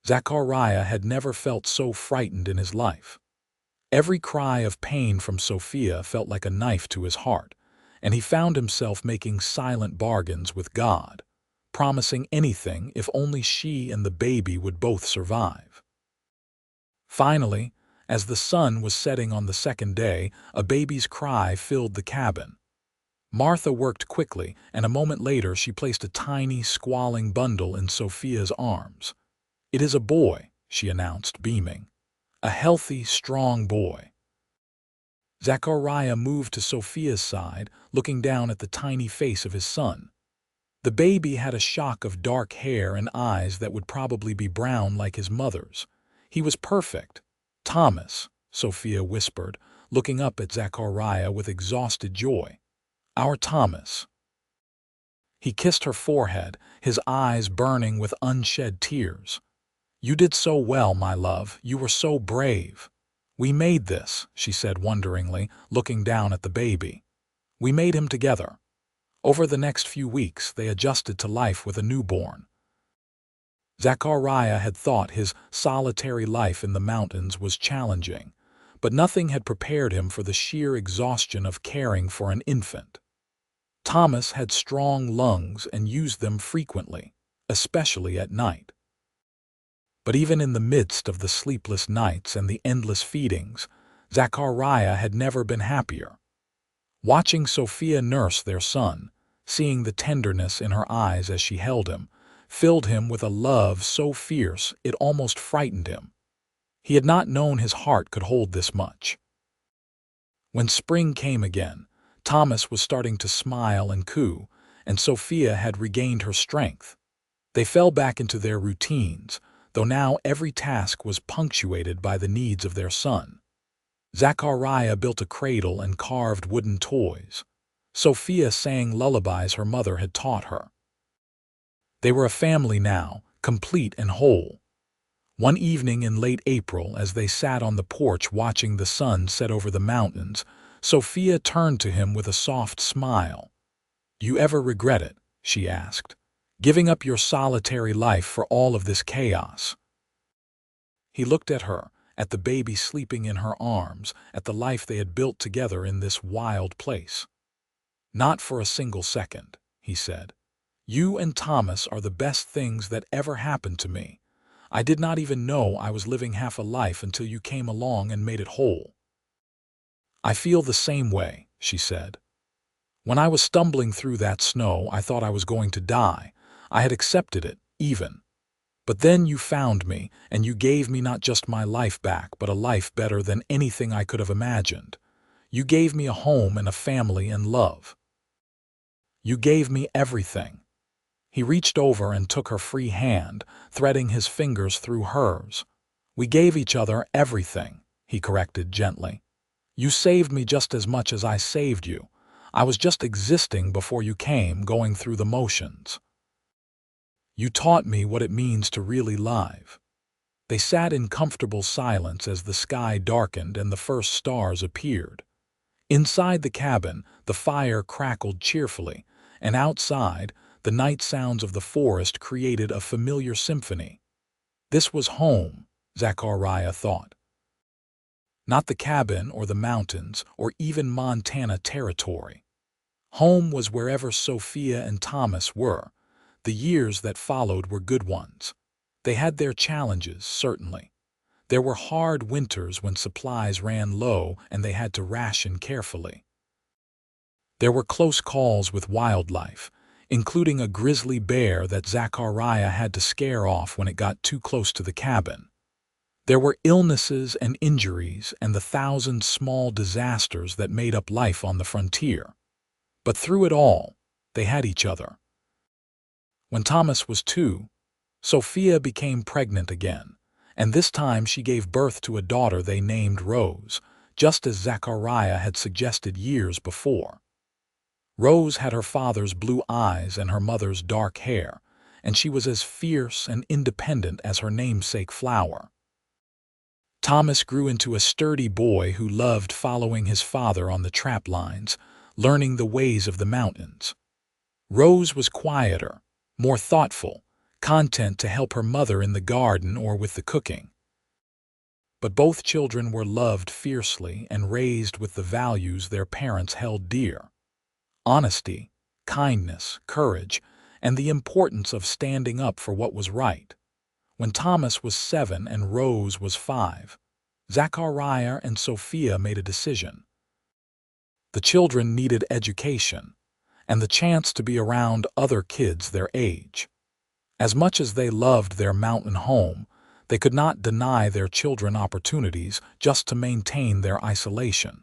Zachariah had never felt so frightened in his life. Every cry of pain from Sophia felt like a knife to his heart, and he found himself making silent bargains with God, promising anything if only she and the baby would both survive. Finally, as the sun was setting on the second day, a baby's cry filled the cabin. Martha worked quickly, and a moment later she placed a tiny, squalling bundle in Sophia's arms. "It is a boy," she announced, beaming. "A healthy, strong boy." Zachariah moved to Sophia's side, looking down at the tiny face of his son. The baby had a shock of dark hair and eyes that would probably be brown like his mother's. He was perfect. "Thomas," Sophia whispered, looking up at Zachariah with exhausted joy. "Our Thomas." He kissed her forehead, his eyes burning with unshed tears. "You did so well, my love. You were so brave. "We made this," she said wonderingly, looking down at the baby. "We made him together." Over the next few weeks, they adjusted to life with a newborn. Zachariah had thought his solitary life in the mountains was challenging, but nothing had prepared him for the sheer exhaustion of caring for an infant. Thomas had strong lungs and used them frequently, especially at night. But even in the midst of the sleepless nights and the endless feedings, Zachariah had never been happier. Watching Sophia nurse their son, seeing the tenderness in her eyes as she held him, filled him with a love so fierce it almost frightened him. He had not known his heart could hold this much. When spring came again, Thomas was starting to smile and coo, and Sophia had regained her strength. They fell back into their routines, though now every task was punctuated by the needs of their son. Zachariah built a cradle and carved wooden toys. Sophia sang lullabies her mother had taught her. They were a family now, complete and whole. One evening in late April, as they sat on the porch watching the sun set over the mountains, Sophia turned to him with a soft smile. "You ever regret it?" she asked. "Giving up your solitary life for all of this chaos?" He looked at her, at the baby sleeping in her arms, at the life they had built together in this wild place. "Not for a single second," he said. "You and Thomas are the best things that ever happened to me. I did not even know I was living half a life until you came along and made it whole." "I feel the same way," she said. "When I was stumbling through that snow, I thought I was going to die. I had accepted it, even. But then you found me, and you gave me not just my life back, but a life better than anything I could have imagined. You gave me a home and a family and love. You gave me everything." He reached over and took her free hand, threading his fingers through hers. "We gave each other everything," he corrected gently. "You saved me just as much as I saved you. I was just existing before you came, going through the motions. You taught me what it means to really live." They sat in comfortable silence as the sky darkened and the first stars appeared. Inside the cabin, the fire crackled cheerfully, and outside, the night sounds of the forest created a familiar symphony. This was home, Zachariah thought. Not the cabin or the mountains or even Montana territory. Home was wherever Sophia and Thomas were. The years that followed were good ones. They had their challenges, certainly. There were hard winters when supplies ran low and they had to ration carefully. There were close calls with wildlife, including a grizzly bear that Zachariah had to scare off when it got too close to the cabin. There were illnesses and injuries and the thousand small disasters that made up life on the frontier. But through it all, they had each other. When Thomas was 2, Sophia became pregnant again, and this time she gave birth to a daughter they named Rose, just as Zachariah had suggested years before. Rose had her father's blue eyes and her mother's dark hair, and she was as fierce and independent as her namesake flower. Thomas grew into a sturdy boy who loved following his father on the trap lines, learning the ways of the mountains. Rose was quieter, more thoughtful, content to help her mother in the garden or with the cooking. But both children were loved fiercely and raised with the values their parents held dear: honesty, kindness, courage, and the importance of standing up for what was right. When Thomas was 7 and Rose was 5, Zachariah and Sophia made a decision. The children needed education and the chance to be around other kids their age. As much as they loved their mountain home, they could not deny their children opportunities just to maintain their isolation.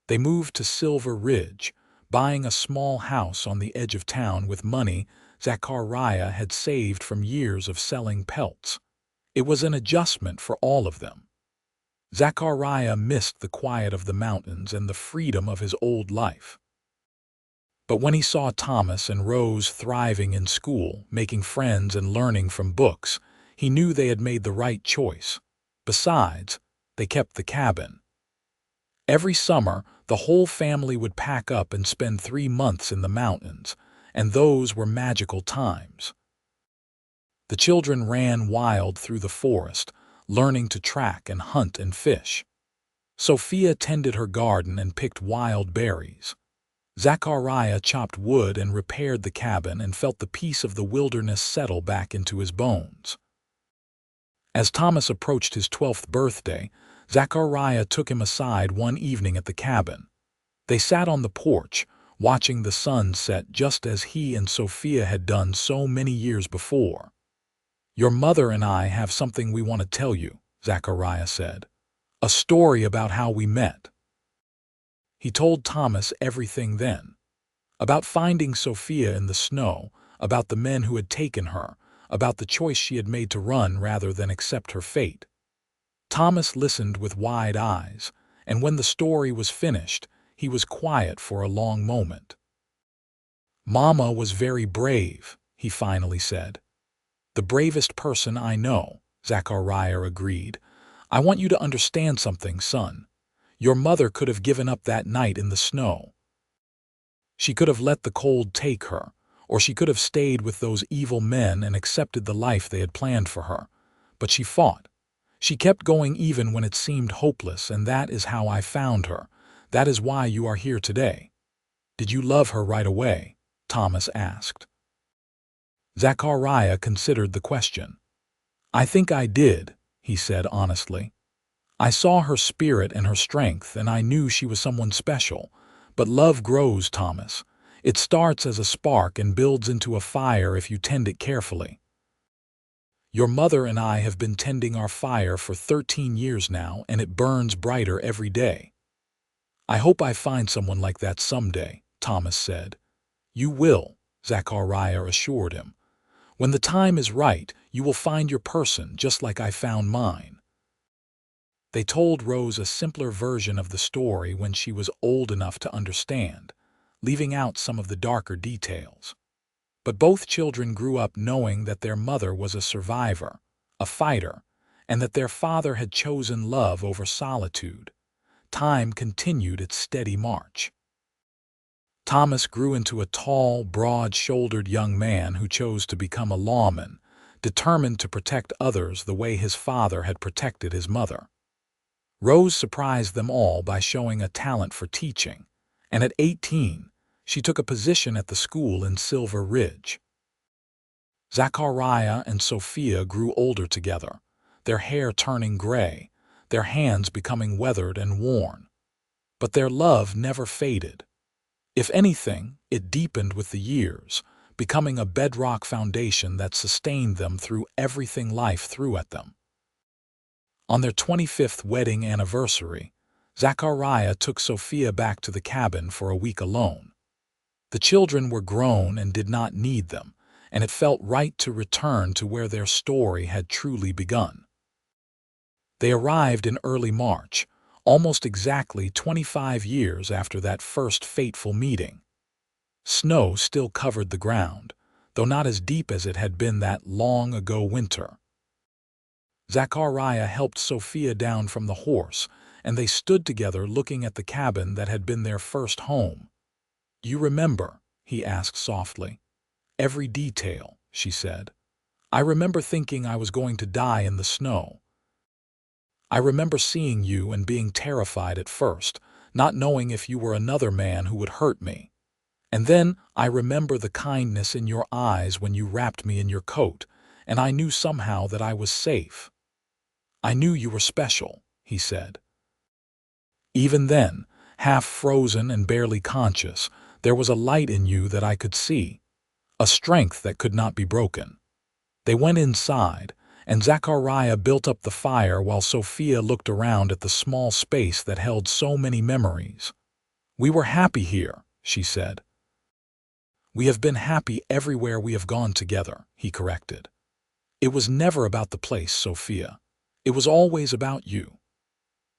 They moved to Silver Ridge, buying a small house on the edge of town with money Zachariah had saved from years of selling pelts. It was an adjustment for all of them. Zachariah missed the quiet of the mountains and the freedom of his old life. But when he saw Thomas and Rose thriving in school, making friends and learning from books, he knew they had made the right choice. Besides, They kept the cabin. Every summer, the whole family would pack up and spend 3 months in the mountains, and those were magical times. The children ran wild through the forest, learning to track and hunt and fish. Sophia tended her garden and picked wild berries. Zachariah chopped wood and repaired the cabin and felt the peace of the wilderness settle back into his bones. As Thomas approached his 12th birthday, Zachariah took him aside one evening at the cabin. They sat on the porch, watching the sun set just as he and Sophia had done so many years before. "Your mother and I have something we want to tell you," Zachariah said. "A story about how we met." He told Thomas everything then. About finding Sophia in the snow, about the men who had taken her, about the choice she had made to run rather than accept her fate. Thomas listened with wide eyes, and when the story was finished, he was quiet for a long moment. "Mama was very brave," he finally said. "The bravest person I know," Zachariah agreed. "I want you to understand something, son. Your mother could have given up that night in the snow. She could have let the cold take her, or she could have stayed with those evil men and accepted the life they had planned for her. But she fought. She kept going even when it seemed hopeless, and that is how I found her. That is why you are here today." "Did you love her right away?" Thomas asked. Zachariah considered the question. "I think I did," he said honestly. "I saw her spirit and her strength, and I knew she was someone special. But love grows, Thomas. It starts as a spark and builds into a fire if you tend it carefully. Your mother and I have been tending our fire for 13 years now, and it burns brighter every day." "I hope I find someone like that someday," Thomas said. "You will," Zachariah assured him. "When the time is right, you will find your person just like I found mine." They told Rose a simpler version of the story when she was old enough to understand, leaving out some of the darker details. But both children grew up knowing that their mother was a survivor, a fighter, and that their father had chosen love over solitude. Time continued its steady march. Thomas grew into a tall, broad-shouldered young man who chose to become a lawman, determined to protect others the way his father had protected his mother. Rose surprised them all by showing a talent for teaching, and at 18, she took a position at the school in Silver Ridge. Zachariah and Sophia grew older together, their hair turning gray, their hands becoming weathered and worn. But their love never faded. If anything, it deepened with the years, becoming a bedrock foundation that sustained them through everything life threw at them. On their 25th wedding anniversary, Zachariah took Sophia back to the cabin for a week alone. The children were grown and did not need them, and it felt right to return to where their story had truly begun. They arrived in early March, almost exactly 25 years after that first fateful meeting. Snow still covered the ground, though not as deep as it had been that long-ago winter. Zachariah helped Sophia down from the horse, and they stood together looking at the cabin that had been their first home. "Do you remember?" he asked softly. "Every detail," she said. "I remember thinking I was going to die in the snow. I remember seeing you and being terrified at first, not knowing if you were another man who would hurt me. And then I remember the kindness in your eyes when you wrapped me in your coat, and I knew somehow that I was safe. I knew you were special," he said. "Even then, half frozen and barely conscious, there was a light in you that I could see, a strength that could not be broken." They went inside, and Zachariah built up the fire while Sophia looked around at the small space that held so many memories. "We were happy here," she said. "We have been happy everywhere we have gone together," he corrected. "It was never about the place, Sophia. It was always about you."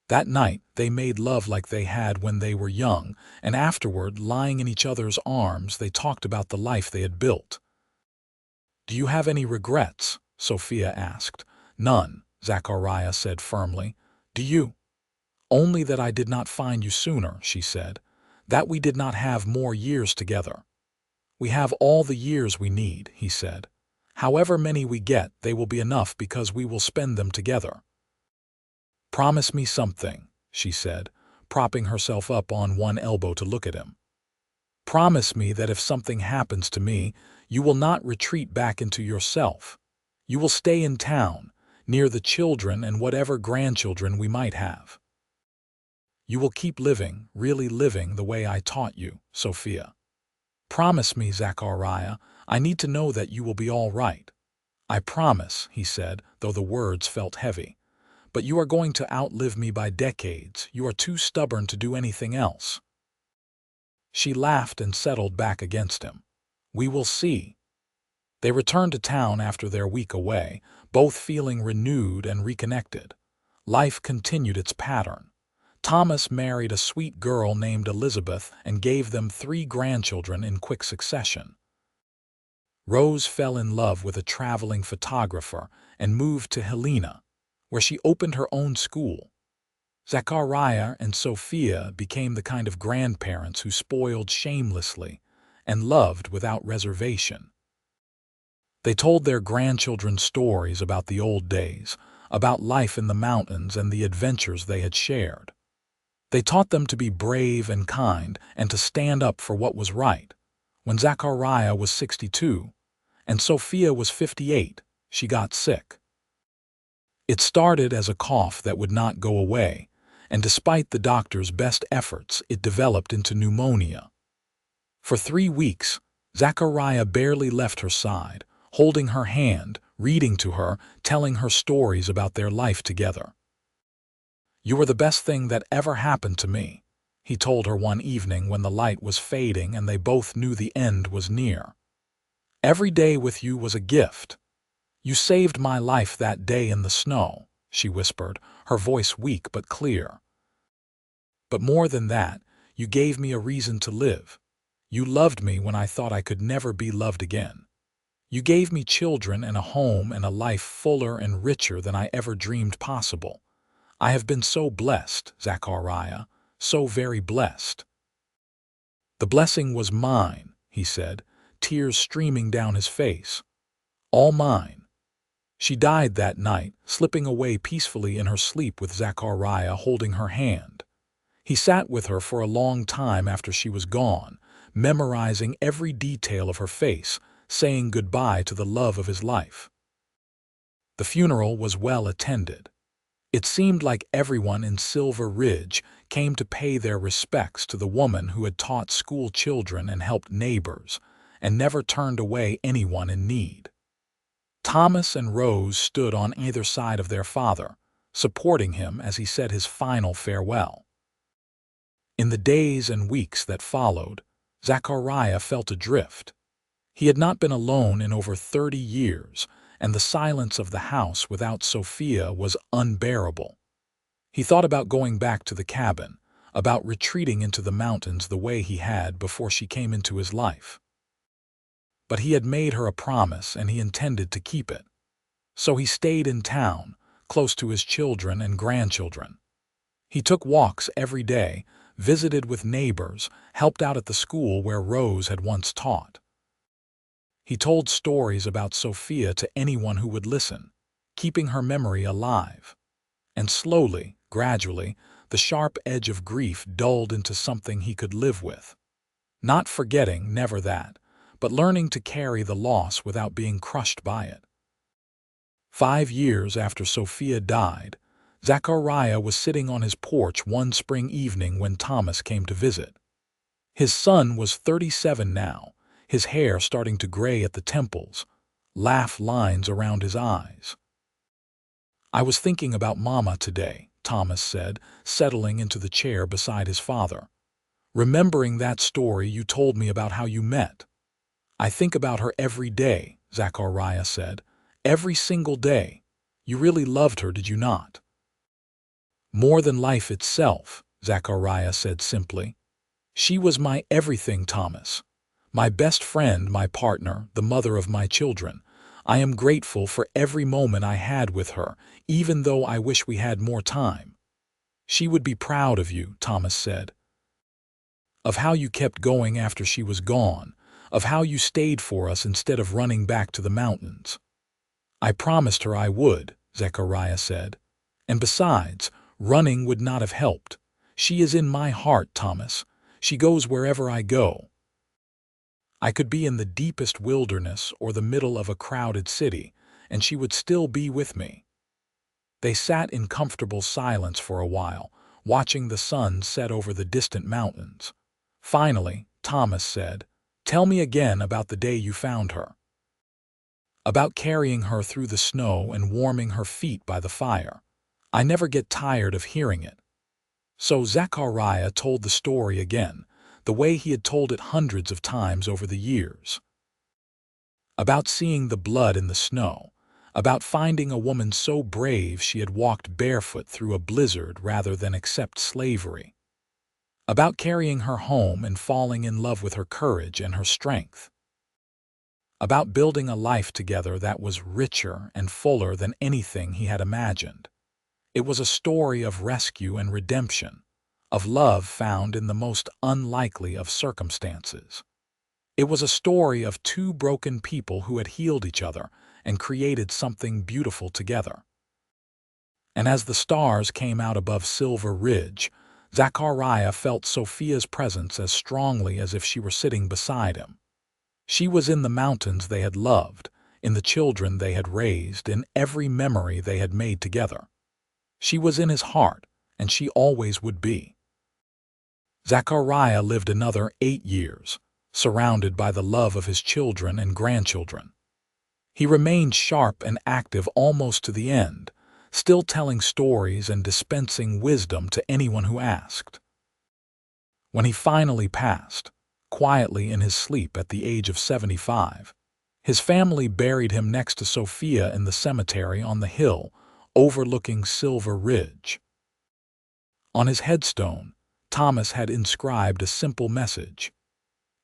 That night, they made love like they had when they were young, and afterward, lying in each other's arms, they talked about the life they had built. "Do you have any regrets?" Sophia asked. "None," Zachariah said firmly. Do you? Only that I did not find you sooner, she said, that we did not have more years together. We have all the years we need, he said. However many we get, they will be enough because we will spend them together. Promise me something, she said, propping herself up on one elbow to look at him. Promise me that if something happens to me, you will not retreat back into yourself. You will stay in town, near the children and whatever grandchildren we might have. You will keep living, really living the way I taught you, Sophia. Promise me, Zachariah, I need to know that you will be all right. I promise, he said, though the words felt heavy. But you are going to outlive me by decades. You are too stubborn to do anything else. She laughed and settled back against him. We will see. They returned to town after their week away, both feeling renewed and reconnected. Life continued its pattern. Thomas married a sweet girl named Elizabeth and gave them 3 grandchildren in quick succession. Rose fell in love with a traveling photographer and moved to Helena, where she opened her own school. Zachariah and Sophia became the kind of grandparents who spoiled shamelessly and loved without reservation. They told their grandchildren stories about the old days, about life in the mountains and the adventures they had shared. They taught them to be brave and kind and to stand up for what was right. When Zachariah was 62 and Sophia was 58, she got sick. It started as a cough that would not go away, and despite the doctor's best efforts, it developed into pneumonia. For 3 weeks, Zachariah barely left her side, holding her hand, reading to her, telling her stories about their life together. You were the best thing that ever happened to me, he told her one evening when the light was fading and they both knew the end was near. Every day with you was a gift. You saved my life that day in the snow, she whispered, her voice weak but clear. But more than that, you gave me a reason to live. You loved me when I thought I could never be loved again. You gave me children and a home and a life fuller and richer than I ever dreamed possible. I have been so blessed, Zachariah, so very blessed. The blessing was mine, he said, tears streaming down his face. All mine. She died that night, slipping away peacefully in her sleep with Zachariah holding her hand. He sat with her for a long time after she was gone, memorizing every detail of her face, saying goodbye to the love of his life. The funeral was well attended. It seemed like everyone in Silver Ridge came to pay their respects to the woman who had taught school children and helped neighbors, and never turned away anyone in need. Thomas and Rose stood on either side of their father, supporting him as he said his final farewell. In the days and weeks that followed, Zachariah felt adrift. He had not been alone in over 30 years, and the silence of the house without Sophia was unbearable. He thought about going back to the cabin, about retreating into the mountains the way he had before she came into his life. But he had made her a promise and he intended to keep it. So he stayed in town, close to his children and grandchildren. He took walks every day, visited with neighbors, helped out at the school where Rose had once taught. He told stories about Sophia to anyone who would listen, keeping her memory alive. And slowly, gradually, the sharp edge of grief dulled into something he could live with. Not forgetting, never that, but learning to carry the loss without being crushed by it. 5 years after Sophia died, Zachariah was sitting on his porch one spring evening when Thomas came to visit. His son was 37 now, his hair starting to gray at the temples, laugh lines around his eyes. I was thinking about Mama today, Thomas said, settling into the chair beside his father. Remembering that story you told me about how you met. I think about her every day, Zachariah said. Every single day. You really loved her, did you not? More than life itself, Zachariah said simply. She was my everything, Thomas. My best friend, my partner, the mother of my children. I am grateful for every moment I had with her, even though I wish we had more time. She would be proud of you, Thomas said. Of how you kept going after she was gone, of how you stayed for us instead of running back to the mountains. I promised her I would, Zachariah said. And besides, running would not have helped. She is in my heart, Thomas. She goes wherever I go. I could be in the deepest wilderness or the middle of a crowded city, and she would still be with me. They sat in comfortable silence for a while, watching the sun set over the distant mountains. Finally, Thomas said, "Tell me again about the day you found her." About carrying her through the snow and warming her feet by the fire. I never get tired of hearing it. So Zachariah told the story again, the way he had told it hundreds of times over the years. About seeing the blood in the snow, about finding a woman so brave she had walked barefoot through a blizzard rather than accept slavery. About carrying her home and falling in love with her courage and her strength. About building a life together that was richer and fuller than anything he had imagined. It was a story of rescue and redemption, of love found in the most unlikely of circumstances. It was a story of two broken people who had healed each other and created something beautiful together. And as the stars came out above Silver Ridge, Zachariah felt Sophia's presence as strongly as if she were sitting beside him. She was in the mountains they had loved, in the children they had raised, in every memory they had made together. She was in his heart, and she always would be. Zachariah lived another 8 years, surrounded by the love of his children and grandchildren. He remained sharp and active almost to the end, still telling stories and dispensing wisdom to anyone who asked. When he finally passed, quietly in his sleep at the age of 75, his family buried him next to Sophia in the cemetery on the hill overlooking Silver Ridge. On his headstone, Thomas had inscribed a simple message.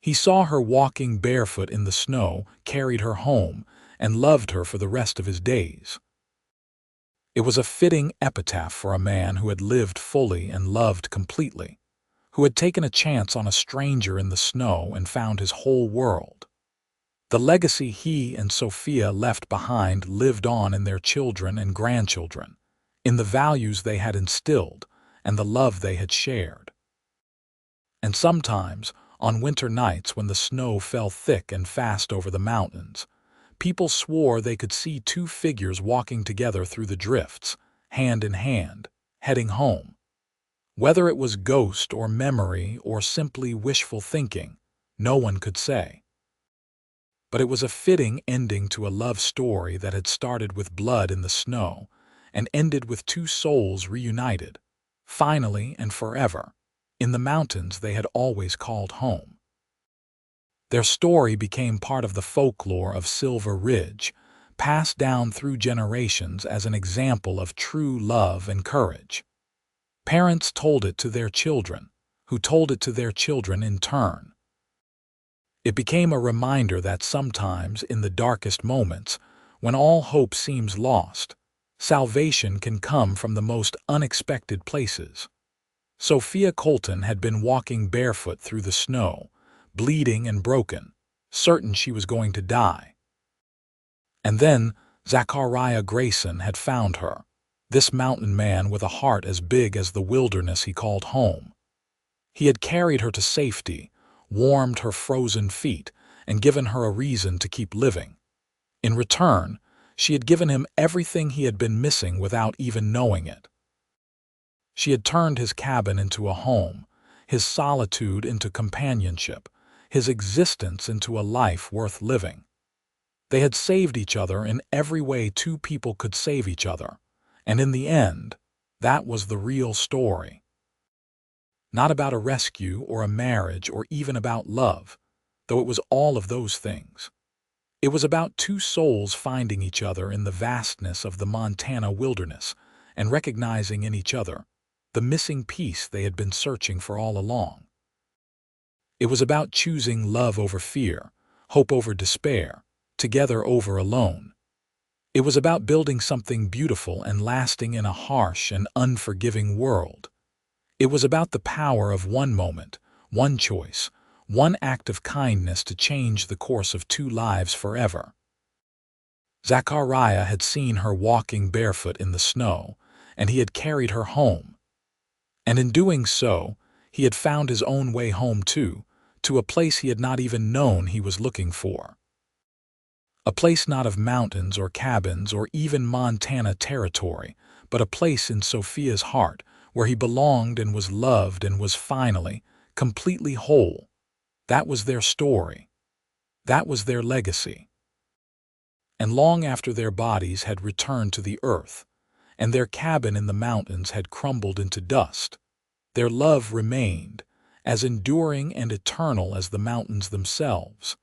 He saw her walking barefoot in the snow, carried her home, and loved her for the rest of his days. It was a fitting epitaph for a man who had lived fully and loved completely, who had taken a chance on a stranger in the snow and found his whole world. The legacy he and Sophia left behind lived on in their children and grandchildren, in the values they had instilled and the love they had shared. And sometimes, on winter nights when the snow fell thick and fast over the mountains, people swore they could see two figures walking together through the drifts, hand in hand, heading home. Whether it was ghost or memory or simply wishful thinking, no one could say. But it was a fitting ending to a love story that had started with blood in the snow and ended with two souls reunited, finally and forever, in the mountains they had always called home. Their story became part of the folklore of Silver Ridge, passed down through generations as an example of true love and courage. Parents told it to their children, who told it to their children in turn. It became a reminder that sometimes, in the darkest moments, when all hope seems lost, salvation can come from the most unexpected places. Sophia Colton had been walking barefoot through the snow, bleeding and broken, certain she was going to die. And then Zachariah Grayson had found her, this mountain man with a heart as big as the wilderness he called home. He had carried her to safety, warmed her frozen feet, and given her a reason to keep living. In return, she had given him everything he had been missing without even knowing it. She had turned his cabin into a home, his solitude into companionship, his existence into a life worth living. They had saved each other in every way two people could save each other, and in the end, that was the real story. Not about a rescue or a marriage or even about love, though it was all of those things. It was about two souls finding each other in the vastness of the Montana wilderness and recognizing in each other the missing piece they had been searching for all along. It was about choosing love over fear, hope over despair, together over alone. It was about building something beautiful and lasting in a harsh and unforgiving world. It was about the power of one moment, one choice, one act of kindness to change the course of two lives forever. Zachariah had seen her walking barefoot in the snow, and he had carried her home. And in doing so, he had found his own way home too, to a place he had not even known he was looking for. A place not of mountains or cabins or even Montana territory, but a place in Sophia's heart where he belonged and was loved and was finally, completely whole. That was their story. That was their legacy. And long after their bodies had returned to the earth, and their cabin in the mountains had crumbled into dust, their love remained, as enduring and eternal as the mountains themselves,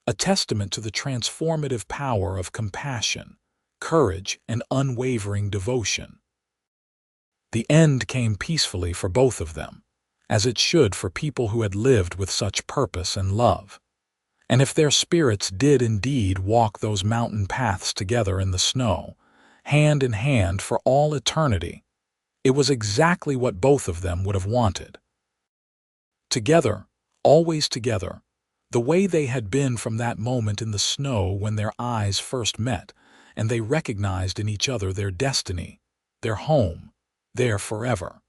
a testament to the transformative power of compassion, courage, and unwavering devotion. The end came peacefully for both of them, as it should for people who had lived with such purpose and love. And if their spirits did indeed walk those mountain paths together in the snow, hand in hand for all eternity, it was exactly what both of them would have wanted. Together, always together, the way they had been from that moment in the snow when their eyes first met, and they recognized in each other their destiny, their home, their forever.